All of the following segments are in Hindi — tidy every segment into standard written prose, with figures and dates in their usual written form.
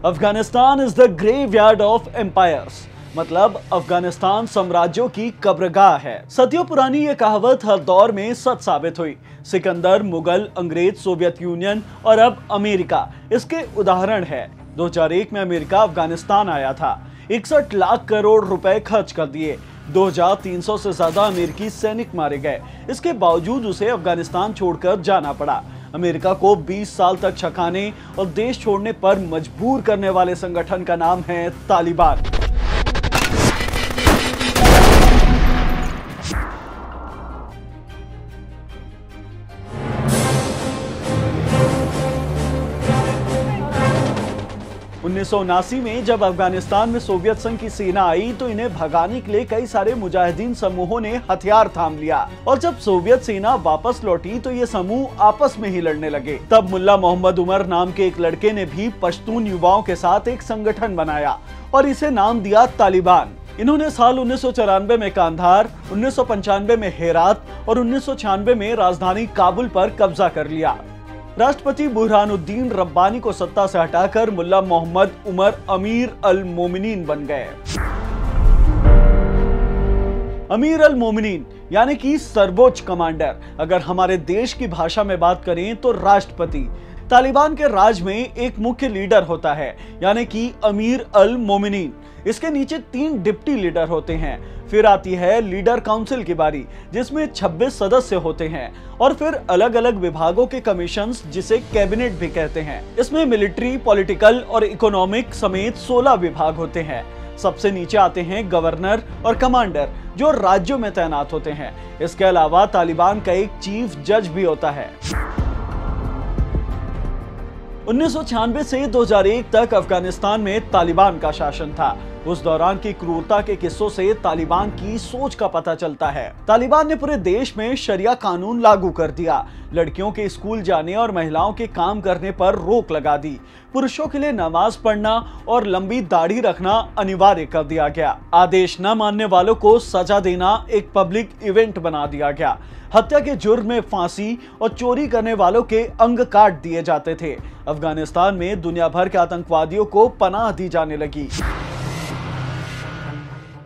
Afghanistan is the graveyard of empires, मतलब अफगानिस्तान साम्राज्यों की कब्रगाह है। सदियों पुरानी ये कहावत हर दौर में सच साबित हुई। सिकंदर, मुगल, अंग्रेज, सोवियत यूनियन और अब अमेरिका इसके उदाहरण है। 2001 में अमेरिका अफगानिस्तान आया था, 61 लाख करोड़ रुपए खर्च कर दिए, 2300 से ज्यादा अमेरिकी सैनिक मारे गए। इसके बावजूद उसे अफगानिस्तान छोड़कर जाना पड़ा। अमेरिका को 20 साल तक छकाने और देश छोड़ने पर मजबूर करने वाले संगठन का नाम है तालिबान। उन्नीस में जब अफगानिस्तान में सोवियत संघ की सेना आई तो इन्हें भगाने के लिए कई सारे मुजाहिदीन समूहों ने हथियार थाम लिया और जब सोवियत सेना वापस लौटी तो ये समूह आपस में ही लड़ने लगे। तब मुल्ला मोहम्मद उमर नाम के एक लड़के ने भी पश्तून युवाओं के साथ एक संगठन बनाया और इसे नाम दिया तालिबान। इन्होंने साल 1994 में कांधार, 1995 में हेरात और 1996 में राजधानी काबुल पर कब्जा कर लिया। राष्ट्रपति बुरहानुद्दीन रब्बानी को सत्ता से हटाकर मुल्ला मोहम्मद उमर अमीर अल मोमिनीन बन गए। अमीर अल मोमिनीन यानी कि सर्वोच्च कमांडर। अगर हमारे देश की भाषा में बात करें तो राष्ट्रपति। तालिबान के राज में एक मुख्य लीडर होता है यानी कि अमीर अल मोमिनीन। इसके नीचे 3 डिप्टी लीडर होते हैं। फिर आती है लीडर काउंसिल की बारी जिसमें 26 सदस्य होते हैं और फिर अलग अलग विभागों के कमीशंस जिसे कैबिनेट भी कहते हैं। इसमें मिलिट्री, पॉलिटिकल और इकोनॉमिक समेत 16 विभाग होते हैं। सबसे नीचे आते हैं गवर्नर और कमांडर जो राज्यों में तैनात होते हैं। इसके अलावा तालिबान का एक चीफ जज भी होता है। 1996 से 2001 तक अफगानिस्तान में तालिबान का शासन था। उस दौरान की क्रूरता के किस्सों से तालिबान की सोच का पता चलता है। तालिबान ने पूरे देश में शरिया कानून लागू कर दिया। लड़कियों के स्कूल जाने और महिलाओं के काम करने पर रोक लगा दी। पुरुषों के लिए नमाज पढ़ना और लंबी दाढ़ी रखना अनिवार्य कर दिया गया। आदेश न मानने वालों को सजा देना एक पब्लिक इवेंट बना दिया गया। हत्या के जुर्म में फांसी और चोरी करने वालों के अंग काट दिए जाते थे। अफगानिस्तान में दुनिया भर के आतंकवादियों को पनाह दी जाने लगी।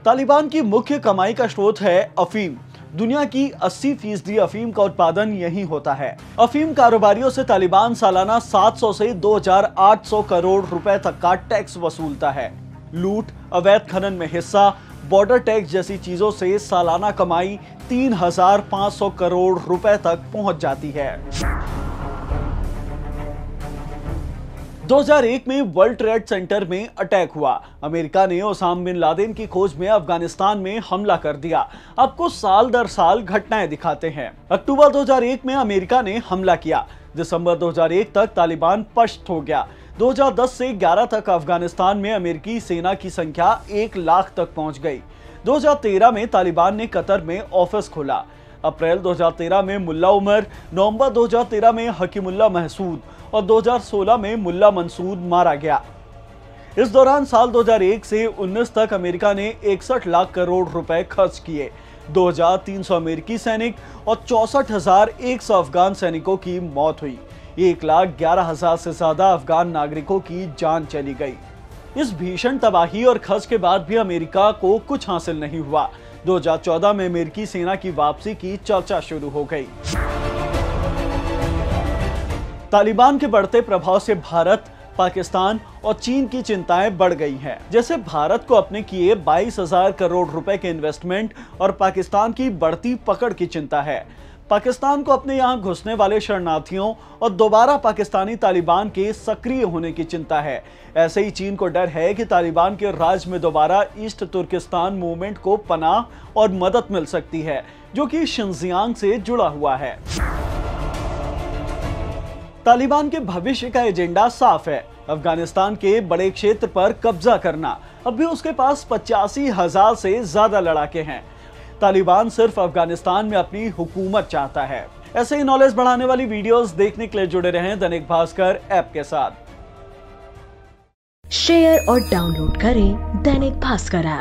तालिबान की मुख्य कमाई का स्रोत है अफीम। दुनिया की 80% अफीम का उत्पादन यहीं होता है। अफीम कारोबारियों से तालिबान सालाना 700 से 2800 करोड़ रुपए तक का टैक्स वसूलता है। लूट, अवैध खनन में हिस्सा, बॉर्डर टैक्स जैसी चीजों से सालाना कमाई 3500 करोड़ रुपए तक पहुंच जाती है। 2001 में वर्ल्ड ट्रेड सेंटर में अटैक हुआ। अमेरिका ने ओसामा बिन लादेन की खोज में अफगानिस्तान में हमला कर दिया। आपको साल दर साल घटनाएं दिखाते हैं। अक्टूबर 2001 में अमेरिका ने हमला किया। दिसंबर 2001 तक तालिबान पश्त हो गया। 2010 से 11 तक अफगानिस्तान में अमेरिकी सेना की संख्या 1 लाख तक पहुंच गई। 2013 में तालिबान ने कतर में ऑफिस खोला। अप्रैल 2013 में मुल्ला उमर, नवंबर 2013 में हकीमुल्ला महसूद और 2016 में मुल्ला मंसूद मारा गया। इस दौरान साल 2001 से 19 तक अमेरिका ने 61 लाख करोड़ रुपए खर्च किए। 2300 अमेरिकी सैनिक और 64,100 अफगान सैनिकों की मौत हुई। 1,11,000 से ज्यादा अफगान नागरिकों की जान चली गई। इस भीषण तबाही और खर्च के बाद भी अमेरिका को कुछ हासिल नहीं हुआ। 2014 में अमेरिकी सेना की वापसी की चर्चा शुरू हो गई। तालिबान के बढ़ते प्रभाव से भारत, पाकिस्तान और चीन की चिंताएं बढ़ गई हैं। जैसे भारत को अपने किए 22,000 करोड़ रुपए के इन्वेस्टमेंट और पाकिस्तान की बढ़ती पकड़ की चिंता है। पाकिस्तान को अपने यहां घुसने वाले शरणार्थियों और दोबारा पाकिस्तानी तालिबान के सक्रिय होने की चिंता है। ऐसे ही चीन को डर है कि तालिबान के राज में दोबारा ईस्ट तुर्किस्तान मूवमेंट को पनाह और मदद मिल सकती है जो कि शिनजियांग से जुड़ा हुआ है। तालिबान के भविष्य का एजेंडा साफ है, अफगानिस्तान के बड़े क्षेत्र पर कब्जा करना। अब भी उसके पास 85,000 से ज्यादा लड़ाके हैं। तालिबान सिर्फ अफगानिस्तान में अपनी हुकूमत चाहता है। ऐसे ही नॉलेज बढ़ाने वाली वीडियोस देखने के लिए जुड़े रहें दैनिक भास्कर ऐप के साथ। शेयर और डाउनलोड करें दैनिक भास्कर ऐप।